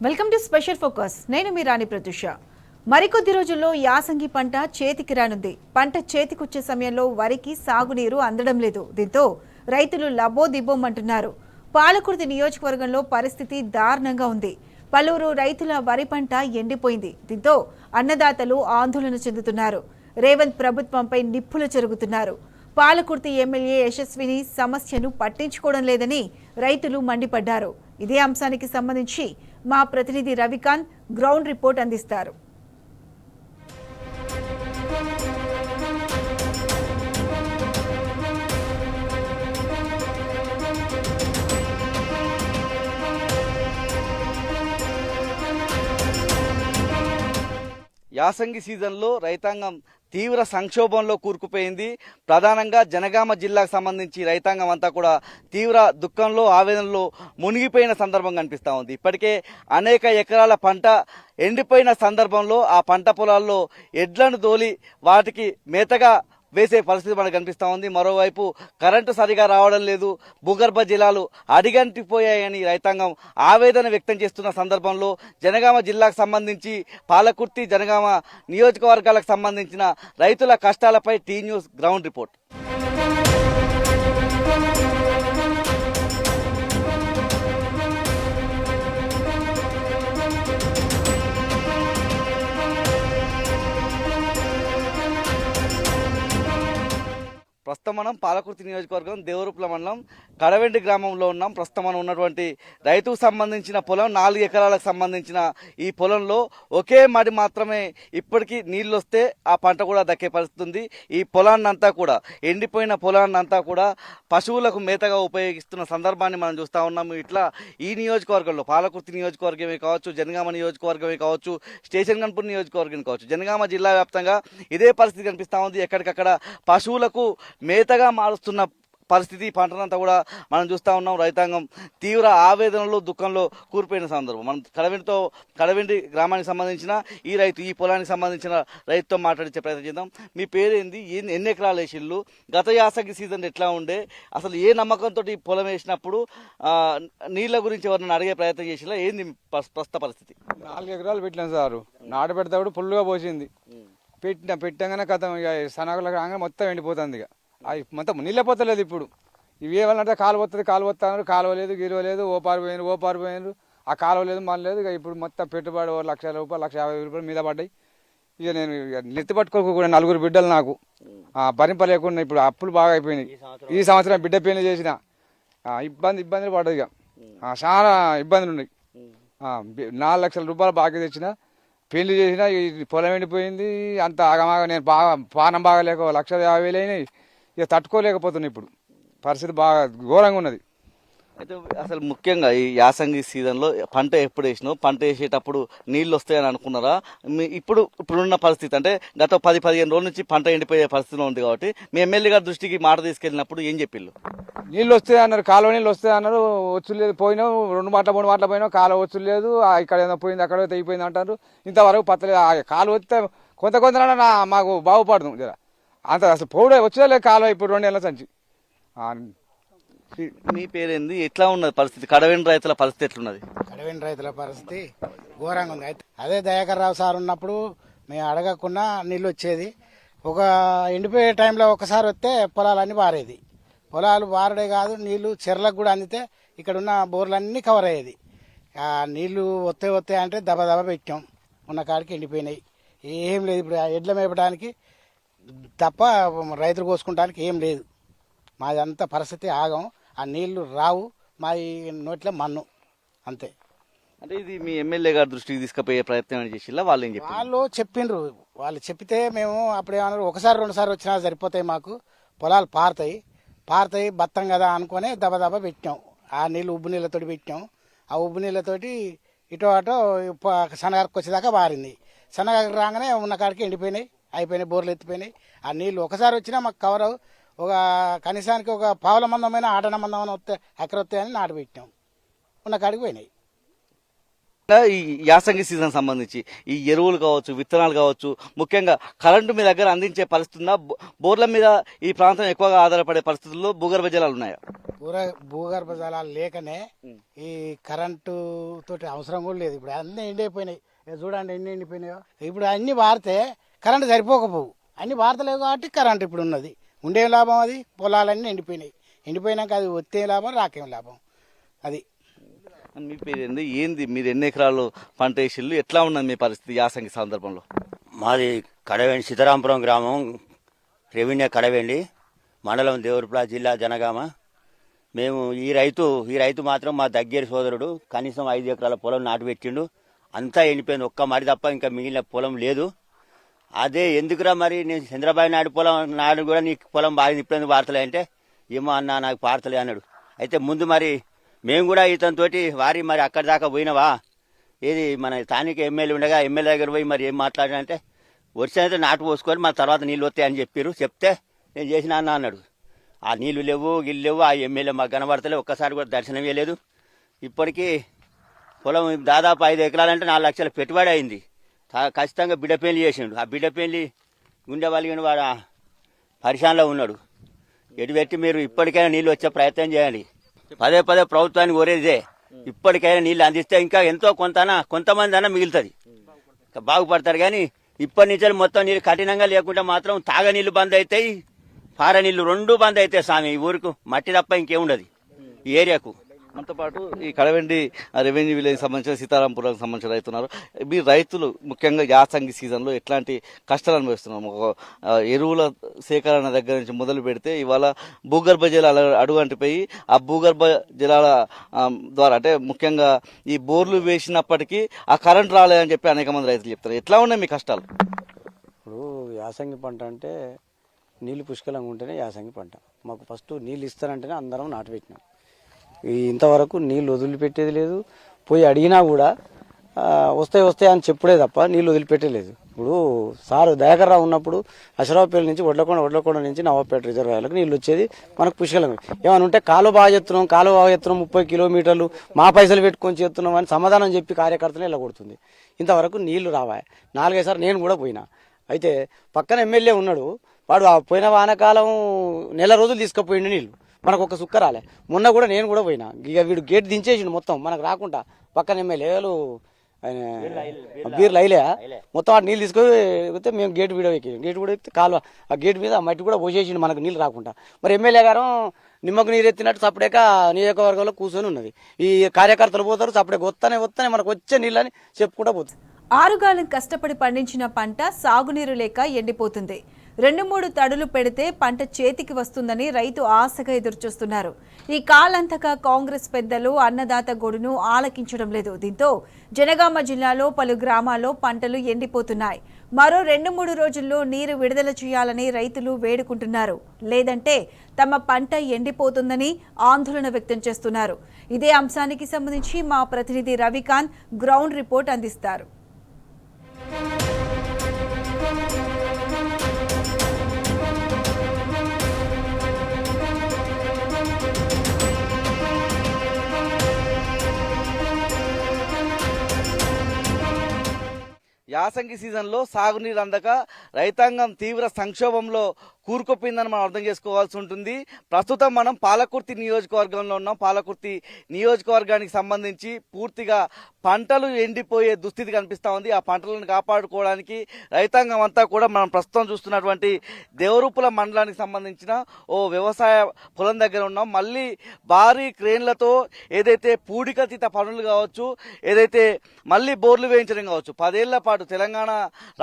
Welcome to special focus. నేను మీ రాణి ప్రత్యూష. మరికొద్ది రోజుల్లో యాసంగి పంట చేతికి రానుంది. పంట చేతికొచ్చే సమయంలో వరికి సాగునీరు అందడం లేదు. దీంతో రైతులు లబోదిబ్బోమంటున్నారు. పాలకుర్తి నియోజకవర్గంలో పరిస్థితి దారుణంగా ఉంది. పలువురు రైతుల వరి పంట ఎండిపోయింది. దీంతో అన్నదాతలు ఆందోళన చెందుతున్నారు. రేవంత్ ప్రభుత్వంపై నిప్పులు చెరుగుతున్నారు. పాలకుర్తి ఎమ్మెల్యే యశస్విని సమస్యను పట్టించుకోవడం లేదని రైతులు మండిపడ్డారు. ఇదే అంశానికి సంబంధించి మా ప్రతినిధి రవికాంత్ గ్రౌండ్ రిపోర్ట్ అందిస్తారు. యాసంగి సీజన్లో రైతాంగం తీవ్ర సంక్షోభంలో కూరుకుపోయింది. ప్రధానంగా జనగామ జిల్లాకు సంబంధించి రైతాంగం అంతా కూడా తీవ్ర దుఃఖంలో ఆవేదనలో మునిగిపోయిన సందర్భం కనిపిస్తూ ఉంది. ఇప్పటికే అనేక ఎకరాల పంట ఎండిపోయిన సందర్భంలో ఆ పంట పొలాల్లో ఎడ్లను తోలి వాటికి మేతగా వేసే పరిస్థితి మనకు కనిపిస్తూ ఉంది. మరోవైపు కరెంటు సరిగా రావడం లేదు, భూగర్భ జలాలు అడిగంటిపోయాయని రైతాంగం ఆవేదన వ్యక్తం చేస్తున్న సందర్భంలో జనగామ జిల్లాకు సంబంధించి పాలకుర్తి జనగామ నియోజకవర్గాలకు సంబంధించిన రైతుల కష్టాలపై టీ న్యూస్ గ్రౌండ్ రిపోర్ట్. ప్రస్తుతం మనం పాలకుర్తి నియోజకవర్గం దేవరూపల మండలం కడవెండి గ్రామంలో ఉన్నాం. ప్రస్తుతం మనం ఉన్నటువంటి రైతుకు సంబంధించిన పొలం 4 ఎకరాలకు సంబంధించిన ఈ పొలంలో ఒకే మడి మాత్రమే ఇప్పటికీ నీళ్ళు వస్తే ఆ పంట కూడా దక్కే పరిస్థితి ఉంది. ఈ పొలాన్నంతా కూడా ఎండిపోయిన పొలాన్నంతా కూడా పశువులకు మేతగా ఉపయోగిస్తున్న సందర్భాన్ని మనం చూస్తూ ఉన్నాము. ఇట్లా ఈ నియోజకవర్గంలో పాలకుర్తి నియోజకవర్గమే కావచ్చు, జనగామ నియోజకవర్గమే కావచ్చు, స్టేషన్ గన్పూర్ నియోజకవర్గం కావచ్చు, జనగామ జిల్లా వ్యాప్తంగా ఇదే పరిస్థితి కనిపిస్తూ ఉంది. ఎక్కడికక్కడ పశువులకు మేతగా మారుస్తున్న పరిస్థితి పంటనంతా కూడా మనం చూస్తూ ఉన్నాం. రైతాంగం తీవ్ర ఆవేదనలో దుఃఖంలో కూరిపోయిన సందర్భం. మనం కడవెండి గ్రామానికి సంబంధించిన ఈ పొలానికి సంబంధించిన రైతుతో మాట్లాడించే ప్రయత్నం చేద్దాం. మీ పేరేంది, ఎన్ని ఎకరాలు వేసిళ్ళు, గత యాసంగి సీజన్ ఎట్లా ఉండే, అసలు ఏ నమ్మకంతో ఈ పొలం వేసినప్పుడు నీళ్ళ గురించి ఎవరిని అడిగే ప్రయత్నం చేసినా, ఏంది ప్రస్తుత పరిస్థితి? 4 ఎకరాలు పెట్టినాం సారు. నాటు పెడతాడు ఫుల్గా పోసింది. పెట్టగానే కథం ఇక సనగలు రాగానే మొత్తం ఎండిపోతుంది. ఇక అవి మొత్తం నీళ్ళపోతలేదు. ఇప్పుడు ఇవి ఏమన్నా కాలువ వస్తున్నారు, కాలువ లేదు, గిరువ లేదు, ఓ పారిపోయినారు, ఆ కాలువ లేదు, మన లేదు. ఇక ఇప్పుడు మొత్తం పెట్టుబడి 1,00,000 రూపాయలు, 1,50,000 మీద పడ్డాయి. ఇక నేను నెత్తి పట్టుకోకుండా 4 బిడ్డలు నాకు భరింపలేకుండా ఇప్పుడు అప్పులు బాగా అయిపోయినాయి. ఈ సంవత్సరం బిడ్డ పెళ్లి చేసిన ఇబ్బందులు పడ్డది. ఇక చాలా ఇబ్బందులు ఉన్నాయి. 4 లక్షల రూపాయలు బాగా తెచ్చిన, పెళ్లి చేసిన, ఈ పొలం ఎండిపోయింది. అంత ఆగమాగా నేను బాగా పానం బాగాలేక 1,50,000 అయినాయి. ఇక తట్టుకోలేకపోతున్నాయి. ఇప్పుడు పరిస్థితి బాగా ఘోరంగా ఉన్నది. అయితే అసలు ముఖ్యంగా ఈ యాసంగి సీజన్లో పంట ఎప్పుడు వేసినావు, పంట వేసేటప్పుడు నీళ్ళు వస్తాయని అనుకున్నారా? ఇప్పుడున్న పరిస్థితి అంటే గత 10-15 రోజుల నుంచి పంట ఎండిపోయే పరిస్థితిలో ఉంది కాబట్టి మీ ఎమ్మెల్యే గారి దృష్టికి మాట తీసుకెళ్ళినప్పుడు ఏం చెప్పిళ్ళు? నీళ్ళు వస్తాయి అన్నారు, కాలువ నీళ్ళు వస్తాయి అన్నారు. వచ్చు లేదు, పోయినావు 2 మాటలు 3 మాటలు పోయినావు, కాలువ వచ్చు లేదు, ఇక్కడ ఏదో పోయింది, అక్కడ తెగిపోయింది అంటారు. ఇంతవరకు పత్తలేదు. కాలువ వస్తే కొంత మాకు బాగుపడదు జర. అంత అసలు పోవడే వచ్చేదే కాలువ ఇప్పుడు 2 నెలల సంచి. మీ పేరేంది, ఎట్లా ఉన్నది పరిస్థితి? కడవెండి రైతుల పరిస్థితి ఎట్లున్నది? కడవెండి రైతుల పరిస్థితి ఘోరంగా ఉంది. అయితే అదే దయాకర్ రావు సార్ ఉన్నప్పుడు మేము అడగకుండా నీళ్ళు వచ్చేది. ఒక ఎండిపోయే టైంలో ఒకసారి వస్తే పొలాలన్నీ బారేది. పొలాలు బారడే కాదు, నీళ్లు చెర్లకు కూడా అందితే ఇక్కడ ఉన్న బోర్లన్నీ కవర్ అయ్యేది. నీళ్లు వస్తాయి అంటే దబ పెట్టాం, ఉన్న కాడికి ఎండిపోయినాయి. ఏం లేదు. ఇప్పుడు ఎడ్ల మేపడానికి తప్ప రైతులు కోసుకుంటానికి ఏం లేదు. మాదంతా పరిస్థితి ఆగం. ఆ నీళ్లు రావు, మా నోట్లో మన్ను అంతే. అంటే ఇది మీ ఎమ్మెల్యే గారి దృష్టికి తీసుకుపోయే ప్రయత్నం చేసిల్లా? వాళ్ళు ఏం చెప్పారు? వాళ్ళు చెప్పిండ్రు. వాళ్ళు చెప్పితే మేము అప్పుడేమన్నారు, 1-2 సార్లు వచ్చినా సరిపోతాయి, మాకు పొలాలు పారుతాయి బత్తం కదా అనుకునే దబ పెట్టాం. ఆ నీళ్ళు ఉబ్బు నీళ్ళతోటి పెట్టాం. ఆ ఉబ్బు నీళ్ళతోటి ఇటో అటో సన్నగారికి వచ్చేదాకా బారింది. సన్నగారికి రాగానే ఉన్న కాడికి అయిపోయినాయి, బోర్లు ఎత్తిపోయినాయి. ఆ నీళ్ళు ఒకసారి వచ్చినా మాకు కవర్ ఒక కనీసానికి ఒక పావుల మందమైన ఆటన మందమైన ఎకర వస్తాయని నాటు పెట్టాం. ఉన్న కాడికి పోయినాయి. ఈ యాసంగి సీజన్ సంబంధించి ఈ ఎరువులు కావచ్చు, విత్తనాలు కావచ్చు, ముఖ్యంగా కరెంటు మీ దగ్గర అందించే పరిస్థితి ఉందా? బోర్ల మీద ఈ ప్రాంతం ఎక్కువగా ఆధారపడే పరిస్థితుల్లో భూగర్భ జలాలు ఉన్నాయా? భూగర్భ జలాలు లేకనే ఈ కరెంటు తోటి అవసరం కూడా లేదు. ఇప్పుడు అన్నీ ఎండిపోయినాయి, చూడండి ఎన్ని ఎండిపోయినాయో. ఇప్పుడు అన్ని వారితే కరెంటు సరిపోకపోవు, అన్ని వార్తలేవు కాబట్టి కరెంటు ఇప్పుడు ఉన్నది. ఉండే లాభం అది, పొలాలన్నీ ఎండిపోయినాయి. ఎండిపోయినాక అది వచ్చే లాభం, రాకేం లాభం అది. మీ పేరు ఏంది? మీరు ఎన్ని ఎకరాలు పంట వేసిళ్ళు? ఎట్లా ఉన్నది మీ పరిస్థితి యాసంగి సందర్భంలో? మాది కడవేండి, సీతారాంపురం గ్రామం, రెవెన్యూ కడవేండి, మండలం దేవరపల్లి, జిల్లా జనగామ. మేము ఈ రైతు మాత్రం మా దగ్గర సోదరుడు కనీసం 5 ఎకరాల పొలం నాటు పెట్టిండు. అంతా ఎండిపోయింది, ఒక్క మడి తప్ప ఇంకా మిగిలిన పొలం లేదు. అదే ఎందుకురా మరి నేను చంద్రబాబు నాయుడు పొలం నాడు కూడా నీకు పొలం బాగా ఇప్పుడు వార్తలే అంటే, ఏమో అన్నా నాకు పార్తలే అన్నాడు. అయితే ముందు మరి మేము కూడా ఇతనితోటి వారి మరి అక్కడి దాకా పోయినవా, ఏది మన స్థానిక ఎమ్మెల్యే ఉండగా ఎమ్మెల్యే దగ్గర పోయి మరి ఏం మాట్లాడినంటే, వర్షం అయితే నాటు పోసుకొని మన తర్వాత నీళ్ళు వస్తాయని చెప్పారు. చెప్తే నేను చేసిన అన్నాడు. ఆ నీళ్లు లేవు, గిల్లు లేవు, ఆ ఎమ్మెల్యే మాకు కనబడతలే, ఒక్కసారి కూడా దర్శనం ఇవ్వలేదు. ఇప్పటికీ పొలం దాదాపు 5 ఎకరాలంటే 4 లక్షల పెట్టుబడి అయింది. ఖచ్చితంగా బిడ్డ పెళ్లి చేసిండు. ఆ బిడ్డ పెళ్లి గుండె వలిగిన వాడు పరిశానలో ఉన్నాడు. ఎటు పెట్టి మీరు ఇప్పటికైనా నీళ్ళు వచ్చే ప్రయత్నం చేయండి. పదే ప్రభుత్వానికి కోరేదే, ఇప్పటికైనా నీళ్ళు అందిస్తే ఇంకా ఎంతో కొంతమంది అన్నా మిగులుతుంది, బాగుపడతారు. కానీ ఇప్పటి నుంచి మొత్తం నీళ్ళు కఠినంగా లేకుంటే మాత్రం తాగ నీళ్లు బంద్ అవుతాయి, పార నీళ్లు 2 బంద్ అవుతాయి స్వామి. ఈ ఊరికి మట్టి తప్ప ఇంకేముండదు ఈ ఏరియాకు. మనతో పాటు ఈ కడవెండి రెవెన్యూ విలేజ్ సంబంధించిన సీతారాంపురానికి సంబంధించిన రైతున్నారు. మీ రైతులు ముఖ్యంగా యాసంగి సీజన్లో ఎట్లాంటి కష్టాలు అనుభవిస్తున్నారు? ఎరువుల సేకరణ దగ్గర నుంచి మొదలు పెడితే ఇవాళ భూగర్భ జలాలు అడుగంటిపోయి ఆ భూగర్భ జలాల ద్వారా అంటే ముఖ్యంగా ఈ బోర్లు వేసినప్పటికీ ఆ కరెంట్ రాలేదని చెప్పి అనేక మంది రైతులు చెప్తారు. ఎట్లా ఉన్నాయి మీ కష్టాలు? ఇప్పుడు యాసంగి పంట అంటే నీళ్ళు పుష్కలంగా ఉంటేనే యాసంగి పంట. మాకు ఫస్ట్ నీళ్ళు ఇస్తారంటేనే అందరం నాటు పెట్టినాం. ఇంతవరకు నీళ్ళు వదిలిపెట్టేది లేదు. పోయి అడిగినా కూడా వస్తాయి అని చెప్పుడే తప్ప నీళ్ళు వదిలిపెట్టలేదు. ఇప్పుడు సారు దయాకర్ రావు ఉన్నప్పుడు అశరావుపేట నుంచి వడ్లకొండ నుంచి నవాపేట రిజర్వాయర్లకు నీళ్ళు వచ్చేది మనకు పుష్కలంగా. ఏమైనా ఉంటే కాలువ బాగా చేస్తున్నాం 30 కిలోమీటర్లు మా పైసలు పెట్టుకొని చేస్తున్నాం అని సమాధానం చెప్పి కార్యకర్తలు ఇలా కొడుతుంది. ఇంతవరకు నీళ్లు రావా. 4-5 సార్లు నేను కూడా పోయినా. అయితే పక్కన ఎమ్మెల్యే ఉన్నాడు, వాడు పోయిన వానకాలం నెల రోజులు తీసుకుపోయిండు నీళ్ళు, మనకు ఒక సుక్క రాలే. మొన్న కూడా నేను కూడా పోయినా, ఇక వీడు గేట్ దించేసిండు మొత్తం మనకు రాకుండా. పక్కన ఎమ్మెల్యేలు బీర్లు అయిలే మొత్తం ఆ నీళ్ళు తీసుకొని మేము గేట్ ఎక్కితే కాలువ ఆ గేట్ మీద మట్టి కూడా పోసేసిండు మనకు నీళ్ళు రాకుండా. మరి ఎమ్మెల్యే గారు నిమ్మకు నీరు ఎత్తినట్టు సపరేక నియోజకవర్గంలో కూర్చొని ఉన్నది. ఈ కార్యకర్తలు పోతారు సపరేక వస్తానే మనకు వచ్చే నీళ్ళని చెప్పుకుంటూ పోతుంది. ఆరుగాలం కష్టపడి పండించిన పంట సాగునీరు లేక ఎండిపోతుంది. 2-3 తడులు పెడితే పంట చేతికి వస్తుందని రైతు ఆశగా ఎదురుచూస్తున్నారు. ఈ కాలంతగా కాంగ్రెస్ పెద్దలు అన్నదాత గొడును ఆలకించడం లేదు. దీంతో జనగామ జిల్లాలో పలు గ్రామాల్లో పంటలు ఎండిపోతున్నాయి. మరో 2-3 రోజుల్లో నీరు విడుదల చేయాలని రైతులు వేడుకుంటున్నారు. లేదంటే తమ పంట ఎండిపోతుందని ఆందోళన వ్యక్తం చేస్తున్నారు. ఇదే అంశానికి సంబంధించి మా ప్రతినిధి రవికాంత్ గ్రౌండ్ రిపోర్ట్ అందిస్తారు. యాసంగి సీజన్లో సాగునీరు అందక రైతాంగం తీవ్ర సంక్షోభంలో కూరుకుపోయిందని మనం అర్థం చేసుకోవాల్సి ఉంటుంది. ప్రస్తుతం మనం పాలకుర్తి నియోజకవర్గంలో ఉన్నాం. పాలకుర్తి నియోజకవర్గానికి సంబంధించి పూర్తిగా పంటలు ఎండిపోయే దుస్థితి కనిపిస్తూ ఉంది. ఆ పంటలను కాపాడుకోవడానికి రైతాంగం అంతా కూడా మనం ప్రస్తుతం చూస్తున్నటువంటి దేవరూపుల మండలానికి సంబంధించిన ఓ వ్యవసాయ పొలం దగ్గర ఉన్నాం. మళ్ళీ భారీ క్రేన్లతో ఏదైతే పూడికతీత పనులు కావచ్చు, ఏదైతే మళ్ళీ బోర్లు వేయించడం కావచ్చు, 10 ఏళ్ల పాటు తెలంగాణ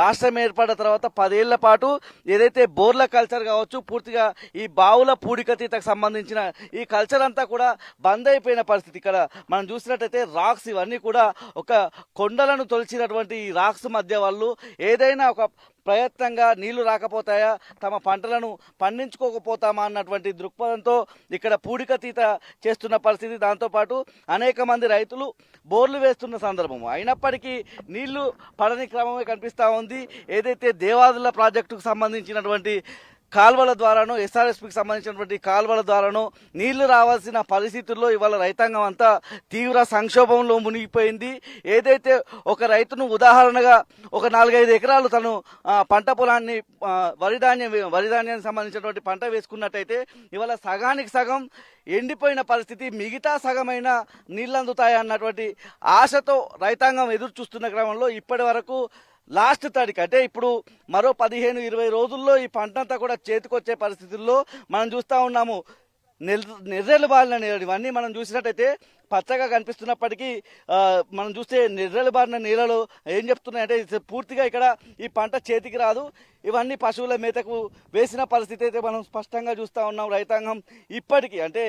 రాష్ట్రం ఏర్పడిన తర్వాత 10 ఏళ్ల పాటు ఏదైతే బోర్ల కల్చర్ కావచ్చు, పూర్తిగా ఈ బావుల పూడికతీతకు సంబంధించిన ఈ కల్చర్ అంతా కూడా బంద్ అయిపోయిన పరిస్థితి. ఇక్కడ మనం చూసినట్టయితే రాక్స్ ఇవన్నీ కూడా ఒక కొండలను తొలిచినటువంటి ఈ రాక్స్ మధ్య వాళ్ళు ఏదైనా ఒక ప్రయత్నంగా నీళ్లు రాకపోతాయా, తమ పంటలను పండించుకోకపోతామా అన్నటువంటి దృక్పథంతో ఇక్కడ పూడికతీత చేస్తున్న పరిస్థితి. దాంతోపాటు అనేక మంది రైతులు బోర్లు వేస్తున్న సందర్భం అయినప్పటికీ నీళ్లు పడని క్రమమే కనిపిస్తూ ఉంది. ఏదైతే దేవాదుల ప్రాజెక్టుకు సంబంధించినటువంటి కాల్వల ద్వారానో ఎస్ఆర్ఎస్పికి సంబంధించినటువంటి కాల్వల ద్వారానో నీళ్లు రావాల్సిన పరిస్థితుల్లో ఇవాళ రైతాంగం అంతా తీవ్ర సంక్షోభంలో మునిగిపోయింది. ఏదైతే ఒక రైతును ఉదాహరణగా ఒక 4-5 ఎకరాలు తను పంట పొలాన్ని వరి ధాన్యానికి సంబంధించినటువంటి పంట వేసుకున్నట్టయితే ఇవాళ సగానికి సగం ఎండిపోయిన పరిస్థితి, మిగతా సగమైన నీళ్ళు అందుతాయి అన్నటువంటి ఆశతో రైతాంగం ఎదురు చూస్తున్న క్రమంలో ఇప్పటి వరకు లాస్ట్ తడికి అంటే ఇప్పుడు మరో 15-20 రోజుల్లో ఈ పంట అంతా కూడా చేతికొచ్చే పరిస్థితుల్లో మనం చూస్తూ ఉన్నాము. నెర్రెలు బారిన నీళ్ళు ఇవన్నీ మనం చూసినట్టయితే పచ్చగా కనిపిస్తున్నప్పటికీ మనం చూస్తే నెర్రెలు బారిన నీళ్ళలో ఏం చెప్తున్నాయంటే పూర్తిగా ఇక్కడ ఈ పంట చేతికి రాదు. ఇవన్నీ పశువుల మేతకు వేసిన పరిస్థితి అయితే మనం స్పష్టంగా చూస్తూ ఉన్నాం. రైతాంగం ఇప్పటికీ అంటే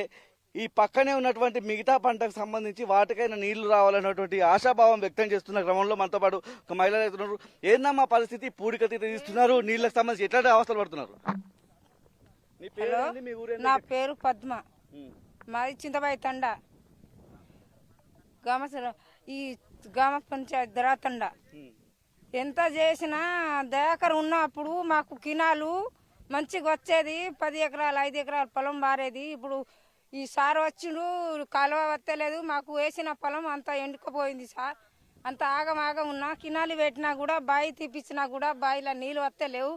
ఈ పక్కనే ఉన్నటువంటి మిగతా పంటకు సంబంధించి వాటికైనా నీళ్లు రావాలన్నటువంటి ఆశాభావం వ్యక్తం చేస్తున్న క్రమంలో మనతో పాటు ఒక మహిళ రైతున్నారు. ఏందమ్మా పరిస్థితి? పూడికతీత తీస్తున్నారు, నీళ్ళకి సంబంధించి ఎట్లాంటి అవస్థలు పడుతున్నారు? మీ పేరు ఏంది? మీ ఊరేంది? నా పేరు పద్మ, మాది చింతబాయి తండ, ఈ గ్రామ పంచాయతీ దరాతండ. ఎంత చేసినా దయాకర్ ఉన్నప్పుడు మాకు కినాలు మంచిగా వచ్చేది, 10 ఎకరాలు 5 ఎకరాల పొలం బారేది. ఇప్పుడు ఈ సార్ వచ్చిండు, కాలువ వత్తలేదు, మాకు వేసిన పొలం అంతా ఎండుకుపోయింది సార్. అంత ఆగమాగం ఉన్నా కినాలు పెట్టినా కూడా, బావి తీపిచ్చినా కూడా బావిలో నీళ్ళు వత్తలేవు,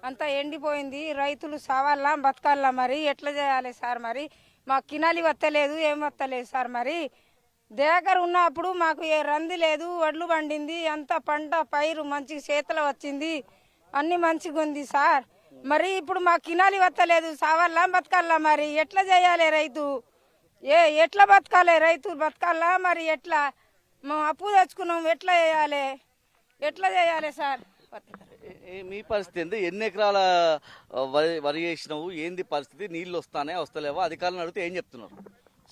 అంతా ఎండిపోయింది. రైతులు సావాలా బతకాలా, మరి ఎట్లా చేయాలి సార్? మరి మాకు కినాలి వత్తలేదు, ఏం వత్తలేదు సార్. మరి దేగర్ ఉన్నప్పుడు మాకు ఏ రంది లేదు, వడ్లు పండింది, అంత పంట పైరు మంచి చేతిలో వచ్చింది, అన్ని మంచిగా ఉంది సార్. మరి ఇప్పుడు మాకు కినాలి వత్తలేదు, సావాలా బతకాలా, మరి ఎట్లా చేయాలి? రైతు ఎట్లా బతకాలి? రైతు బతకాలా, మరి ఎట్లా? మేము అప్పు తెచ్చుకున్నాం, ఎట్లా చేయాలి? ఎట్లా చేయాలి సార్? మీ పరిస్థితి ఏంది? ఎన్ని ఎకరాల వరి వేసినావు? ఏంది పరిస్థితి? నీళ్ళు వస్తానే వస్తలేవా? అధికారులను అడిగితే ఏం చెప్తున్నారు?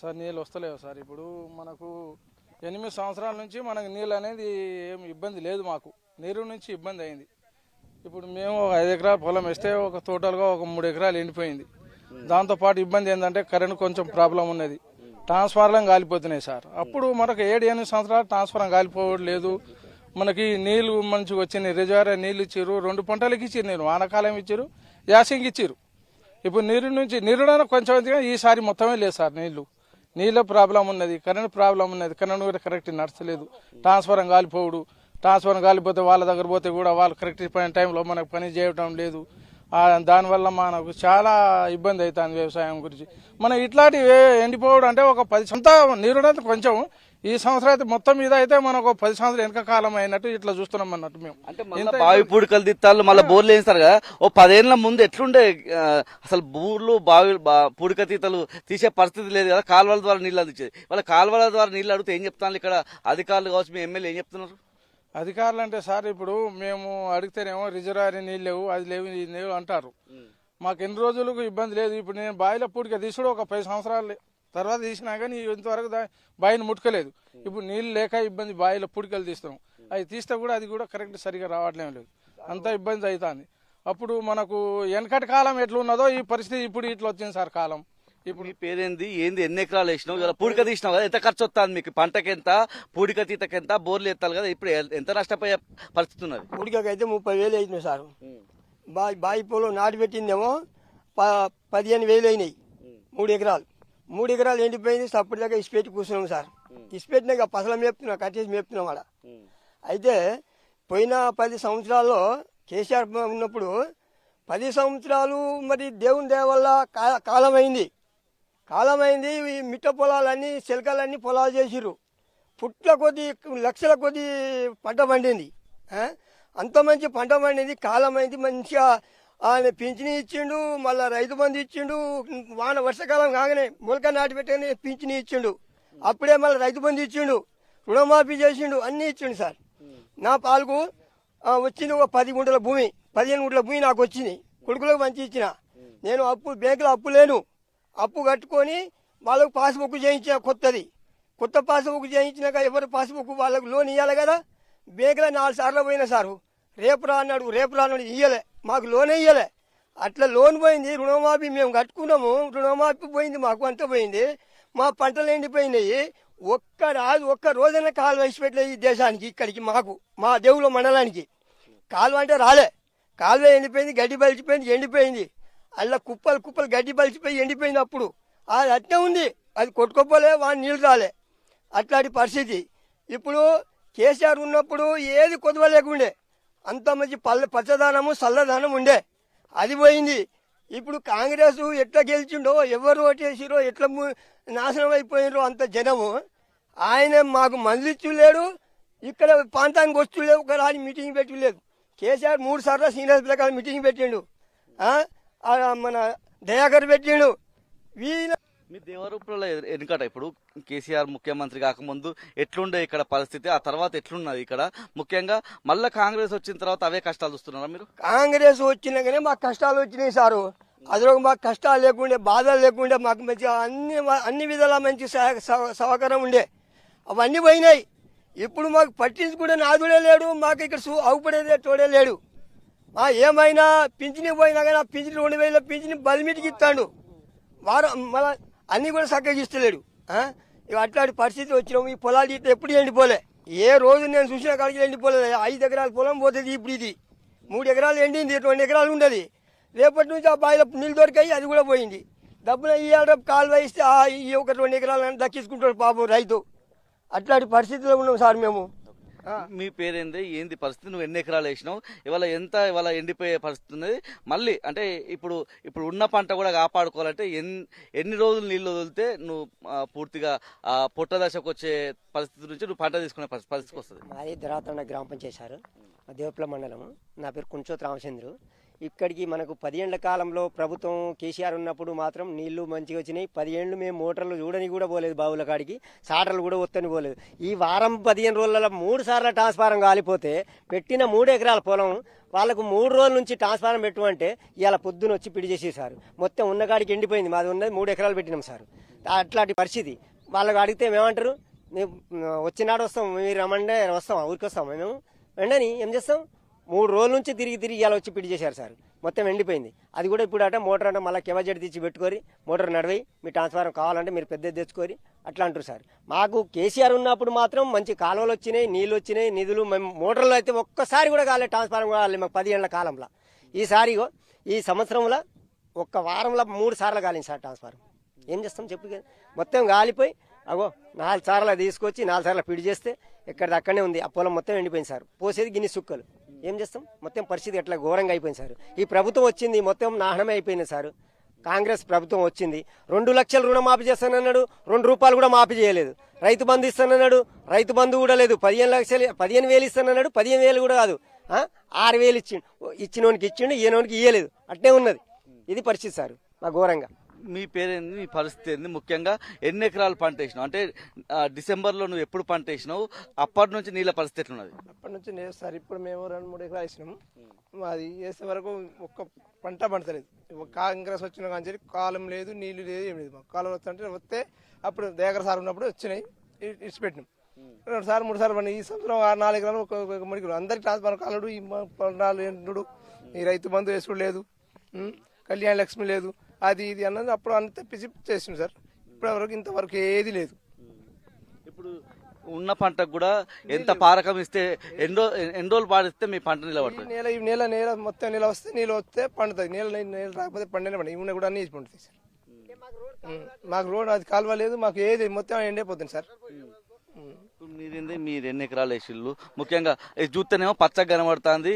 సార్ నీళ్ళు వస్తలేవు సార్. ఇప్పుడు మనకు 8 సంవత్సరాల నుంచి మనకు నీళ్ళు అనేది ఏం ఇబ్బంది లేదు, మాకు నీరు నుంచి ఇబ్బంది అయింది. ఇప్పుడు మేము 5 ఎకరాల పొలం వేస్తే ఒక టోటల్గా ఒక 3 ఎకరాలు ఎండిపోయింది. దాంతోపాటు ఇబ్బంది ఏంటంటే కరెంట్ కొంచెం ప్రాబ్లం ఉన్నది, ట్రాన్స్ఫార్మర్లు కాలిపోతున్నాయి సార్. అప్పుడు మనకు 7-8 సంవత్సరాలు ట్రాన్స్ఫార్మర్ కాలిపోవడం లేదు. మనకి నీళ్లు మంచిగా వచ్చినాయి, రిజర్వాయర్ నీళ్ళు ఇచ్చారు, 2 పంటలకు ఇచ్చారు, నేను వానాకాలం ఇచ్చారు, యాసంగి ఇచ్చారు. ఇప్పుడు నీరుడైనా కొంచెం ఈసారి మొత్తమే లేదు సార్. నీళ్ళ ప్రాబ్లం ఉన్నది, కరెంట్ ప్రాబ్లం ఉన్నది, కరెంట్ కూడా కరెక్ట్ నడచలేదు, ట్రాన్స్ఫార్మర్ కాలిపోవడు, ట్రాన్స్ఫార్మర్ కాలిపోతే వాళ్ళ దగ్గర పోతే కూడా వాళ్ళు కరెక్ట్ టైంలో మనకు పని చేయటం లేదు. దానివల్ల మనకు చాలా ఇబ్బంది అవుతుంది వ్యవసాయం గురించి. మనం ఇట్లాంటి ఎండిపోవడం అంటే ఒక 10 సంవత్సరాలు నీరుడంతా కొంచెం, ఈ సంవత్సరం అయితే మొత్తం మీద అయితే మనకు 10 సంవత్సరాలు వెనక కాలం అయినట్టు ఇట్లా చూస్తున్నాం అన్నట్టు. మేము అంటే బావి పూడికలు దిత్తాలు మళ్ళీ బోర్లు వేస్తారు కదా, ఓ 10 ఏళ్ల ముందు ఎట్లుండే? అసలు బూర్లు బావి పూడిక తీతలు తీసే పరిస్థితి లేదు కదా, కాలువల ద్వారా నీళ్ళు అందించేది. వాళ్ళ కాలువల ద్వారా నీళ్ళు అడిగితే ఏం చెప్తాను ఇక్కడ అధికారులు కావచ్చు, మీ ఎమ్మెల్యే ఏం చెప్తున్నారు? అధికారులు అంటే సార్ ఇప్పుడు మేము అడిగితేనేమో రిజర్వాయర్ నీళ్ళు లేవు, అది లేవు, ఇది లేవు అంటారు. మాకు ఎన్ని రోజులకు ఇబ్బంది లేదు. ఇప్పుడు నేను బావిలో పూడిక తీసుడు ఒక 10 సంవత్సరాలు తర్వాత తీసినా కానీ ఇంతవరకు బావిని ముట్టుకోలేదు. ఇప్పుడు నీళ్ళు లేక ఇబ్బంది, బావిలో పూడికలు తీస్తున్నాం, అవి తీస్తే కూడా అది కూడా కరెక్ట్ సరిగా రావట్లేం లేదు, అంత ఇబ్బంది అవుతుంది. అప్పుడు మనకు వెనకటి కాలం ఎట్లున్నదో ఈ పరిస్థితి ఇప్పుడు ఇట్లా వచ్చింది సార్ కాలం. ఇప్పుడు మీ పేరేంది? ఏంది? ఎన్ని ఎకరాలు వేసినావు? ఇలా పూడిక తీసినావు కదా, ఎంత ఖర్చు వస్తుంది మీకు? పంటకి ఎంత, పూడిక తీతకి ఎంత, బోర్లు ఎత్తాలి కదా, ఇప్పుడు ఎంత నష్టపోయే పరిస్థితి ఉన్నది? పూడికకి అయితే 30,000 అయినాయి సార్. బావి పొలం నాటి పెట్టిందేమో 15,000 అయినాయి. 3 ఎకరాలు 3 ఎకరాలు ఎండిపోయింది. అప్పటి దాకా ఇసుపెట్టి కూర్చున్నాం సార్. ఇసుపెట్టినాక పసల మేపుతున్నాం, కట్టేసి మేపుతున్నాం అక్కడ. అయితే పోయిన 10 సంవత్సరాల్లో కేసీఆర్ ఉన్నప్పుడు 10 సంవత్సరాలు మరి దేవుని దయ వల్ల కాలమైంది. ఈ మిట్ట పొలాలన్నీ చిలకలన్నీ పొలాలు చేసిర్రు. పుట్ల కొద్ది లక్షల కొద్ది పంట పండింది. అంత మంచి పంట పండింది, కాలమైంది. మంచిగా ఆయన పింఛని ఇచ్చిండు, మళ్ళీ రైతు బంధు ఇచ్చిండు. వర్షాకాలం కాగానే మొలక నాటి పెట్టగానే పింఛని ఇచ్చిండు. అప్పుడే మళ్ళీ రైతు బంధు ఇచ్చిండు, రుణమాఫీ చేసిండు, అన్నీ ఇచ్చిండు సార్. నా పాలకు వచ్చింది ఒక 10 గుంటల భూమి, 15 గుంటల భూమి నాకు వచ్చింది. కొడుకులకు మంచి ఇచ్చిన. నేను బ్యాంకులో అప్పు లేను, అప్పు కట్టుకొని వాళ్ళకు పాస్బుక్ చేయించిన కొత్త పాస్బుక్ చేయించినాక ఎవరు పాస్బుక్ వాళ్ళకు లోన్ ఇవ్వాలి కదా. బ్యాంకులో 4 సార్లు పోయినా సారు, రేపు రా అన్నాడు ఇయ్యలే, మాకు లోనే ఇయ్యలే. అట్లా లోన్ పోయింది. రుణమాఫీ మేము కట్టుకున్నాము, రుణమాఫీ పోయింది, మాకు అంత పోయింది. మా పంటలు ఎండిపోయినాయి. ఒక్క రోజైనా కాలువ వేసి పెట్టలేదు ఈ దేశానికి, ఇక్కడికి మాకు మా దేవుళ్ళ మండలానికి. కాలువ అంటే రాలే, కాలువ ఎండిపోయింది, గడ్డి బలిచిపోయింది, ఎండిపోయింది. అలా కుప్పలు కుప్పలు గడ్డి పలిచిపోయి ఎండిపోయింది. అప్పుడు అది అట్నే ఉంది, అది కొట్టుకోపోలే, వాడు నీళ్ళు రాలే, అట్లాంటి పరిస్థితి. ఇప్పుడు కేసీఆర్ ఉన్నప్పుడు ఏది కొద్దువ లేకుండే, అంత మంచి పచ్చదనము చల్లదనం ఉండే, అది పోయింది. ఇప్పుడు కాంగ్రెస్ ఎట్లా గెలిచిండో, ఎవరు ఓటేసిరో, ఎట్లా నాశనం అయిపోయినరో అంత జనము. ఆయన మాకు మందిచ్చు లేడు, ఇక్కడ ప్రాంతానికి వస్తులేవు, ఒక రాని మీటింగ్ పెట్టలేదు. కేసీఆర్ 3 సార్లు సీనియర్ ప్రకారం మీటింగ్ పెట్టిండు, మన దయాకర్ పెట్టిండు. వీళ్ళ మీ దేవరూపంలో ఎన్నికట ఇప్పుడు కేసీఆర్ ముఖ్యమంత్రి కాకముందు ఎట్లుండే ఇక్కడ పరిస్థితి, ఆ తర్వాత ఎట్లున్నది ఇక్కడ, ముఖ్యంగా మళ్ళీ కాంగ్రెస్ వచ్చిన తర్వాత అవే కష్టాలు చూస్తున్నారా మీరు? కాంగ్రెస్ వచ్చినాకనే మాకు కష్టాలు వచ్చినాయి సారు. అదిలో మాకు కష్టాలు లేకుండే, బాధలు లేకుండే, మాకు మంచి అన్ని విధాలా మంచి సహకారం ఉండే, అవన్నీ పోయినాయి. ఇప్పుడు మాకు పట్టించుకుంటే నాదుడే లేడు, మాకు ఇక్కడ అవుపడేదే తోడే లేడు. ఏమైనా పింఛని పోయినా కానీ ఆ పింఛని 2000 పింఛని బలిమిటికి ఇస్తాడు, మళ్ళా అన్ని కూడా చక్కగా ఇస్తలేడు. అట్లాంటి పరిస్థితి వచ్చినాము. ఈ పొలాలు ఇట్లా ఎప్పుడు ఎండిపోలే, ఏ రోజు నేను చూసిన కాడికి ఎండిపోలేదు. 5 ఎకరాల పొలం పోతుంది, ఇప్పుడు ఇది 3 ఎకరాలు ఎండింది, 2 ఎకరాలు ఉండదు. రేపటి నుంచి ఆ బావిలో నీళ్ళు దొరికాయి, అది కూడా పోయింది. డబ్బులు ఇవాళ కాలువ ఇస్తే ఈ ఒక 2 ఎకరాలు దక్కించుకుంటాడు పాపం రైతు. అట్లాంటి పరిస్థితిలో ఉన్నాం సార్ మేము. మీ పేరేంది, ఏంది పరిస్థితి, నువ్వు ఎన్ని ఎకరాలు వేసినావు, ఇవాళ ఎండిపోయే పరిస్థితి ఉన్నది. మళ్ళీ అంటే ఇప్పుడు ఉన్న పంట కూడా కాపాడుకోవాలంటే ఎన్ని రోజులు నీళ్ళు వదిలితే నువ్వు పూర్తిగా పొట్ట దశకు వచ్చే పరిస్థితి నుంచి నువ్వు పంట తీసుకునే పరిస్థితికి వస్తుంది? మాది దరాతండ గ్రామ పంచాయతీ సార్, దేవప్ల మండలము. నా పేరు కుంచోత్ రామచంద్రు. ఇక్కడికి మనకు 10 ఏళ్ల కాలంలో ప్రభుత్వం కేసీఆర్ ఉన్నప్పుడు మాత్రం నీళ్లు మంచిగా వచ్చినాయి. 10 ఏళ్ళు మేము మోటార్లు చూడని కూడా పోలేదు, బావుల కాడికి సాటర్లు కూడా వత్తని పోలేదు. ఈ వారం 15 రోజులలో 3 సార్లు ట్రాన్స్ఫారం కాలిపోతే పెట్టిన 3 ఎకరాల పొలం వాళ్ళకు 3 రోజుల నుంచి ట్రాన్స్ఫారం పెట్టమంటే ఇవాళ పొద్దున వచ్చి పిడి చేసేసారు. మొత్తం ఉన్న కాడికి ఎండిపోయింది. మాది ఉన్నది 3 ఎకరాలు పెట్టినాం సార్. అట్లాంటి పరిస్థితి. వాళ్ళకి అడిగితే మేమంటారు, వచ్చినాడు వస్తాం, మీరు రమ్మంటే వస్తాం, ఊరికి వస్తాం మేము వెంటనే ఏం చేస్తాం. 3 రోజుల నుంచి తిరిగి ఇలా వచ్చి పిడి చేశారు సార్. మొత్తం ఎండిపోయింది. అది కూడా ఇప్పుడు అంటే మోటార్ అంటే మళ్ళీ కెవజెట్ తెచ్చి పెట్టుకొని మోటార్ నడివి మీ ట్రాన్స్ఫారం కావాలంటే మీరు పెద్దది తెచ్చుకొని అట్లా అంటారు సార్. మాకు కేసీఆర్ ఉన్నప్పుడు మాత్రం మంచి కాలువలు వచ్చినాయి, నీళ్ళు వచ్చినాయి, నిధులు. మేము మోటార్లు అయితే ఒక్కసారి కూడా కాలే, ట్రాన్స్ఫారం కావాలి మాకు 10 ఏళ్ల కాలంలో. ఈసారి ఈ సంవత్సరంలో ఒక్క వారంలో 3 సార్లు కాలింది సార్ ట్రాన్స్ఫారం. ఏం చేస్తాం చెప్పు. మొత్తం కాలిపోయి 4 సార్లు తీసుకొచ్చి 4 సార్లు పిడి చేస్తే ఎక్కడిది అక్కడనే ఉంది. ఆ పొలం మొత్తం ఎండిపోయింది సార్. పోసేది గిన్ని సుక్కలు. ఏం చేస్తాం. మొత్తం పరిస్థితి ఎట్లా ఘోరంగా అయిపోయింది సార్. ఈ ప్రభుత్వం వచ్చింది మొత్తం నాశనమే అయిపోయింది సార్. కాంగ్రెస్ ప్రభుత్వం వచ్చింది, 2 లక్షల రుణమాఫీ చేస్తానన్నాడు, 2 రూపాయలు కూడా మాఫీ చేయలేదు. రైతు బంధు ఇస్తానన్నాడు, రైతు బంధు కూడా లేదు. 15,000 ఇస్తానన్నాడు, 15,000 కూడా కాదు, 6,000 ఇచ్చిండు. ఇచ్చినోనికి ఇచ్చిండు, ఈయనోనికి ఇయ్యలేదు. అట్నే ఉన్నది. ఇది పరిస్థితి సార్ మా ఘోరంగా. మీ పేరేంది, మీ పరిస్థితి ఏంది, ముఖ్యంగా ఎన్ని ఎకరాలు పంట వేసినావు, అంటే డిసెంబర్లో నువ్వు ఎప్పుడు పంట వేసినావు, అప్పటి నుంచి నీళ్ళ పరిస్థితి ఎట్లున్నది? అప్పటి నుంచి లేదు సార్. ఇప్పుడు మేము 2-3 ఎకరాలు వేసినాము. అది వేసే వరకు ఒక్క పంట పండతలేదు. కాంగ్రెస్ వచ్చిన కానీ కాలం లేదు, నీళ్లు లేదు, ఏం లేదు. మాకు కాలం వస్తే అప్పుడు దయాకర్ సార్ ఉన్నప్పుడు వచ్చినాయి, ఇచ్చిపెట్టినాం. 2 సార్లు 3 సార్లు పండి. ఈ సంవత్సరం 4 ఎకరాలు ఒక 3 ఎకరాలు అందరికి ట్రాన్స్ఫర్ కాలడు. ఈ పొలాలు ఎండు, ఈ రైతు బంధు వేసుడు లేదు, కళ్యాణ లక్ష్మి లేదు, అది ఇది అన్నది అప్పుడు అంత తెప్పించి చేసింది సార్. ఇప్పటివరకు ఇంతవరకు ఏది లేదు. ఇప్పుడు ఉన్న పంటకు కూడా ఎంత పారకం ఇస్తే ఎన్ని రోజులు పాడిస్తే మీ పంట నిలబడుతుంది? నెల మొత్తం నెల వస్తే నీళ్ళు వస్తే పండుతుంది. నీళ్ళు రాకపోతే పండిన పండుగ ఇవి కూడా అన్ని పండుతాయి సార్. మాకు రోడ్ అది కాలువ లేదు, మాకు ఏది మొత్తం ఎండిపోతుంది సార్. మీరు ఎన్ని ఎకరాలు వేసిళ్ళు, ముఖ్యంగా చూస్తేనేమో పచ్చగా కనబడుతుంది,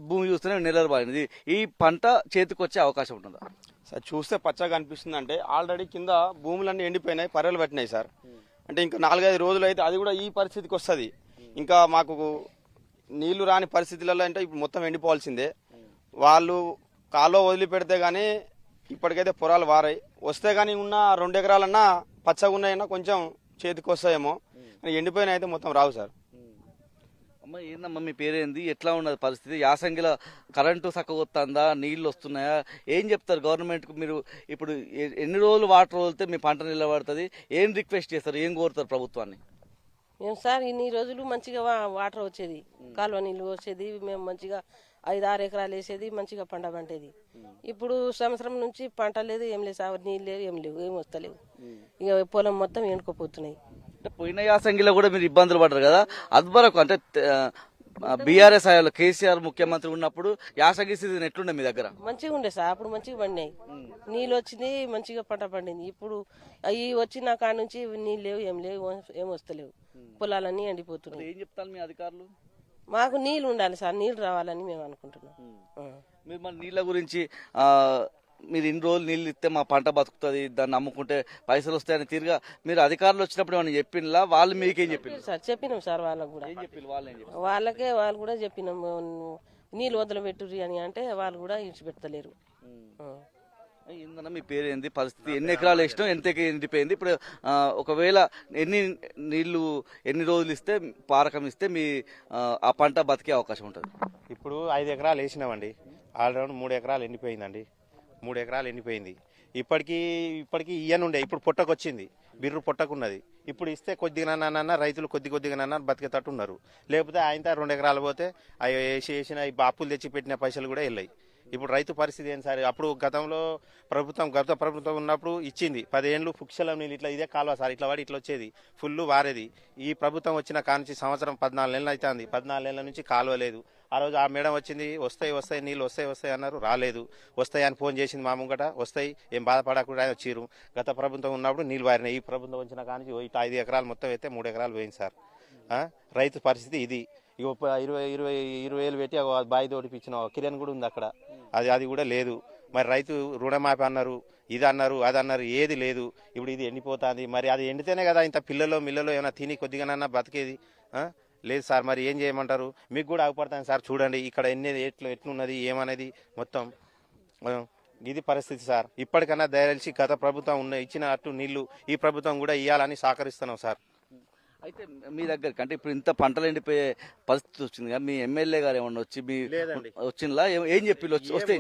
భూమి చూస్తేనే నెలలు బాగుంది. ఈ పంట చేతికి వచ్చే అవకాశం ఉంటుందా సార్? చూస్తే పచ్చగా కనిపిస్తుంది. అంటే ఆల్రెడీ కింద భూములన్నీ ఎండిపోయినాయి, పర్రెలు పట్టినాయి సార్. అంటే ఇంకా 4-5 రోజులు అయితే అది కూడా ఈ పరిస్థితికి వస్తుంది. ఇంకా మాకు నీళ్లు రాని పరిస్థితులలో అంటే ఇప్పుడు మొత్తం ఎండిపోవాల్సిందే. వాళ్ళు కాలువ వదిలిపెడితే కానీ ఇప్పటికైతే పొలాలు వారాయి, వస్తే కానీ ఉన్న 2 ఎకరాలన్నా పచ్చగా ఉన్నాయన్నా కొంచెం చేతికి వస్తాయేమో, ఎండిపోయిన అయితే మొత్తం రావు సార్. అమ్మ ఏందమ్మా మీ పేరేంది, ఎట్లా ఉన్నది పరిస్థితి? యాసంగిలో కరెంటు చక్కగా వస్తుందా, నీళ్లు వస్తున్నాయా, ఏం చెప్తారు గవర్నమెంట్కు? మీరు ఇప్పుడు ఎన్ని రోజులు వాటర్ వదిలితే మీ పంట నిలబడుతుంది? ఏం రిక్వెస్ట్ చేస్తారు, ఏం కోరుతారు ప్రభుత్వాన్ని? మేము సార్ ఇన్ని రోజులు మంచిగా వాటర్ వచ్చేది, కాలువ నీళ్ళు వచ్చేది, మేము మంచిగా 5-6 ఎకరాలు వేసేది, మంచిగా పంట పంటేది. ఇప్పుడు సంవత్సరం నుంచి పంట లేదు, ఏం లేదు సార్, నీళ్ళు లేవు, ఏం లేవు, ఏం వస్తలేవు. ఇక పొలం మొత్తం ఎండుకోపోతున్నాయి. అంటే పోయిన యాసంగిలో కూడా మీరు ఇబ్బందులు పడ్డారు కదా, అద్వరకు అంటే బీఆర్ఎస్ హయాంలో కేసీఆర్ ముఖ్యమంత్రి ఉన్నప్పుడు యాసంగి సీజన్ ఎట్లుండే మీ దగ్గర? మంచిగా ఉండే సార్, అప్పుడు మంచిగా పండినాయి, నీళ్ళు వచ్చింది, మంచిగా పంట పండింది. ఇప్పుడు అవి వచ్చిన కాడ నుంచి నీళ్ళు లేవు, ఏం వస్తలేవు, పొలాలన్నీ ఎండిపోతున్నాయి. ఏం చెప్తారు మీ అధికారులు? మాకు నీళ్ళు ఉండాలి సార్, నీళ్ళు రావాలని మేము అనుకుంటున్నాం. మీరు మన నీళ్ళ గురించి మీరు ఇన్ని రోజులు నీళ్ళు ఇస్తే మా పంట బతుకుతుంది, దాన్ని అమ్ముకుంటే పైసలు వస్తాయని తిరిగా మీరు అధికారులు వచ్చినప్పుడు ఏమైనా చెప్పినలా? వాళ్ళు మీకేం చెప్పిన సార్? చెప్పినాం సార్, వాళ్ళకు కూడా వాళ్ళు కూడా చెప్పినాం, నీళ్ళు వదిలిపెట్టుర్రి అని. అంటే వాళ్ళు కూడా ఇడిచిపెడతలేరు. ఏందన్నా మీ పేరు ఏంది, పరిస్థితి, ఎన్ని ఎకరాలు వేసినాం, ఎంత ఎండిపోయింది? ఇప్పుడు ఒకవేళ ఎన్ని రోజులు ఇస్తే పారకం ఇస్తే మీ ఆ పంట బతికే అవకాశం ఉంటుంది? ఇప్పుడు 5 ఎకరాలు వేసినామండి, ఆల్రౌండ్ 3 ఎకరాలు ఎండిపోయిందండి. 3 ఎకరాలు ఎండిపోయింది. ఇప్పటికీ ఇయ్యనుండే, ఇప్పుడు పొట్టకొచ్చింది, బిర్రు పొట్టకున్నది. ఇప్పుడు ఇస్తే కొద్దిగా రైతులు కొద్దిగా బతికేటట్టు ఉన్నారు. లేకపోతే ఆయన 2 ఎకరాలు పోతే అవి వేసిన అప్పులు తెచ్చి పెట్టిన పైసలు కూడా వెళ్ళాయి. ఇప్పుడు రైతు పరిస్థితి ఏంటి సార్? అప్పుడు గత ప్రభుత్వం ఉన్నప్పుడు ఇచ్చింది 10 ఏళ్ళు పుక్షలం నీళ్ళు, ఇట్లా ఇదే కాలువ సార్, ఇట్లా వాడి ఇట్లా వచ్చేది, ఫుల్ వారేది. ఈ ప్రభుత్వం వచ్చిన కానించి సంవత్సరం 14 నెలలు అవుతుంది, 14 నెలల నుంచి కాలువ లేదు. ఆ రోజు ఆ మేడం వచ్చింది, వస్తాయి నీళ్ళు వస్తాయి అన్నారు, రాలేదు. వస్తాయని ఫోన్ చేసింది మా ముంగట, వస్తాయి ఏం బాధపడకుండా అని వచ్చారు. గత ప్రభుత్వం ఉన్నప్పుడు నీళ్ళు వారినాయి. ఈ ప్రభుత్వం వచ్చిన కానించి ఇట్లా 5 ఎకరాలు మొత్తం అయితే 3 ఎకరాలు పోయింది సార్. రైతు పరిస్థితి ఇది. ఇక 20 వేలు పెట్టి బాయి తోడిపించిన కిరణ్ కూడా ఉంది అక్కడ, అది కూడా లేదు. మరి రైతు రుణమాఫీ అన్నారు, ఇది అన్నారు, అది అన్నారు, ఏది లేదు. ఇప్పుడు ఇది ఎండిపోతుంది. మరి అది ఎండితేనే కదా ఇంత పిల్లలో ఏమైనా తిని కొద్దిగానన్నా బతికేది. లేదు సార్, మరి ఏం చేయమంటారు? మీకు కూడా ఆగుపడతాను సార్, చూడండి ఇక్కడ ఎట్లున్నది ఏమనేది మొత్తం. ఇది పరిస్థితి సార్. ఇప్పటికన్నా దయచేసి గత ప్రభుత్వం ఇచ్చినట్టు నీళ్లు ఈ ప్రభుత్వం కూడా ఇవ్వాలని సహకరిస్తున్నాం సార్. అయితే మీ దగ్గరికి అంటే ఇప్పుడు ఇంత పంటలు ఎండిపోయే పరిస్థితి వచ్చింది కదా, మీ ఎమ్మెల్యే గారు ఏమన్నా వచ్చి మీ వచ్చిందా? ఏం చెప్పి వస్తే?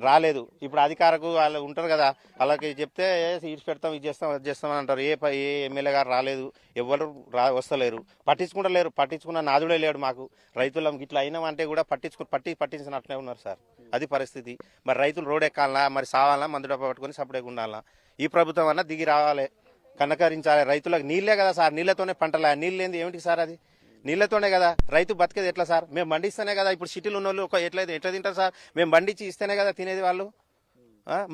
రాలేదు. ఇప్పుడు అధికారకు వాళ్ళు ఉంటారు కదా, వాళ్ళకి చెప్తే ఇటు పెడతాం, ఇది చేస్తాం అని అంటారు. ఏ ఎమ్మెల్యే గారు రాలేదు, ఎవరు వస్తలేరు, పట్టించుకున్న నాదుడే లేడు. మాకు రైతులం ఇట్లా అయినామంటే కూడా పట్టించినట్లే ఉన్నారు సార్. అది పరిస్థితి. మరి రైతులు రోడ్ ఎక్కాలనా, మరి సావాలనా, మందు డబ్బా పట్టుకుని సపరేట్గా ఉండాలనా? ఈ ప్రభుత్వం అన్నా దిగి రావాలి, కనకరించాలి. రైతులకు నీళ్లే కదా సార్, నీళ్లతోనే పంటలే. నీళ్ళు ఏంది ఏమిటి సార్? అది నీళ్లతోనే కదా రైతు బతికేది. ఎట్లా సార్? మేము పండిస్తేనే కదా. ఇప్పుడు సిటీలో ఉన్న వాళ్ళు ఎట్లా తింటారు సార్? మేము పండించి ఇస్తేనే కదా తినేది వాళ్ళు.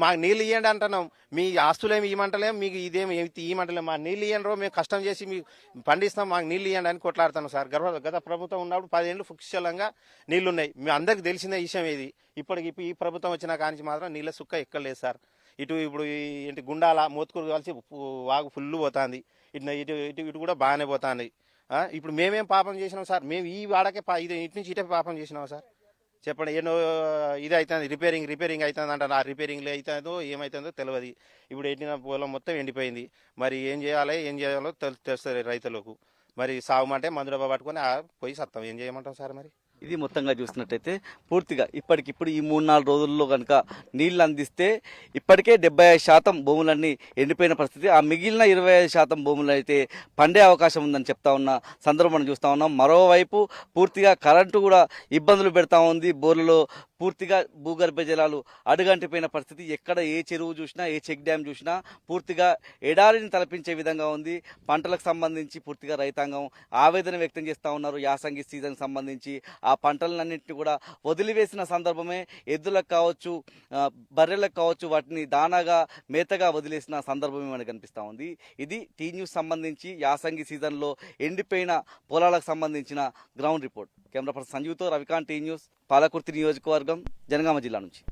మాకు నీళ్ళు ఇవ్వండి అంటున్నాం, మీ ఆస్తులేమి ఇవ్వమంటలేం, మీకు ఇదేమి ఇవ్వమంటలేం. మా నీళ్ళు ఇవ్వండి, మేము కష్టం చేసి మీకు పండిస్తాం, మాకు నీళ్ళు ఇవ్వండి అని కొట్లాడుతాం సార్. గత ప్రభుత్వం ఉన్నప్పుడు 10 ఏళ్ళు పుష్కలంగా నీళ్లున్నాయి. మీ అందరికి తెలిసిన విషయం ఇది. ఇప్పటికి ఈ ప్రభుత్వం వచ్చిన కానించి మాత్రం నీళ్ళ సుక్క ఎక్కలేదు సార్. ఇప్పుడు ఏంటి గుండాల మోత్కూరు కలిసి వాగు ఫుల్ పోతుంది, ఇటు కూడా బాగానే పోతుంది. ఇప్పుడు మేమేం పాపం చేసినాం సార్? మేము ఈ వాడకే ఇటు నుంచి ఇటే పాపం చేసినాం సార్? చెప్పండి. ఎన్నో ఇది అవుతుంది, రిపేరింగ్ అవుతుంది అంటారు. ఆ రిపేరింగ్లో అవుతుందో ఏమవుతుందో తెలియదు. ఇప్పుడు ఎండిన పొలం మొత్తం ఎండిపోయింది. మరి ఏం చేయాలో తెలుస్తుంది రైతులకు. మరి సాగుమంటే మందు డబ్బా పట్టుకొని పోయి సత్తాం, ఏం చేయమంటాం సార్? మరి ఇది మొత్తంగా చూసినట్టయితే పూర్తిగా ఇప్పటికిప్పుడు ఈ 3-4 రోజుల్లో కనుక నీళ్లు అందిస్తే ఇప్పటికే 75% భూములన్నీ ఎండిపోయిన పరిస్థితి. ఆ మిగిలిన 25% భూములు అయితే పండే అవకాశం ఉందని చెప్తా ఉన్న సందర్భం మనం చూస్తూ ఉన్నాం. మరోవైపు పూర్తిగా కరెంటు కూడా ఇబ్బందులు పెడతా ఉంది. బోర్లలో పూర్తిగా భూగర్భ జలాలు అడుగంటిపోయిన పరిస్థితి. ఎక్కడ ఏ చెరువు చూసినా, ఏ చెక్ డ్యామ్ చూసినా పూర్తిగా ఎడారిని తలపించే విధంగా ఉంది. పంటలకు సంబంధించి పూర్తిగా రైతాంగం ఆవేదన వ్యక్తం చేస్తూ ఉన్నారు. యాసంగి సీజన్ సంబంధించి ఆ పంటలన్నింటినీ కూడా వదిలివేసిన సందర్భమే. ఎద్దులకు కావచ్చు, బర్రెలకు కావచ్చు, వాటిని దానాగా మేతగా వదిలేసిన సందర్భమే మనకు కనిపిస్తూ ఉంది. ఇది టీ న్యూస్ సంబంధించి యాసంగి సీజన్లో ఎండిపోయిన పొలాలకు సంబంధించిన గ్రౌండ్ రిపోర్ట్. కెమెరా పర్సన్ సంజీవ్తో రవికాంత్, టీ న్యూస్, పాలకుర్తి నియోజకవర్గం, జనగామ జిల్లా నుంచి.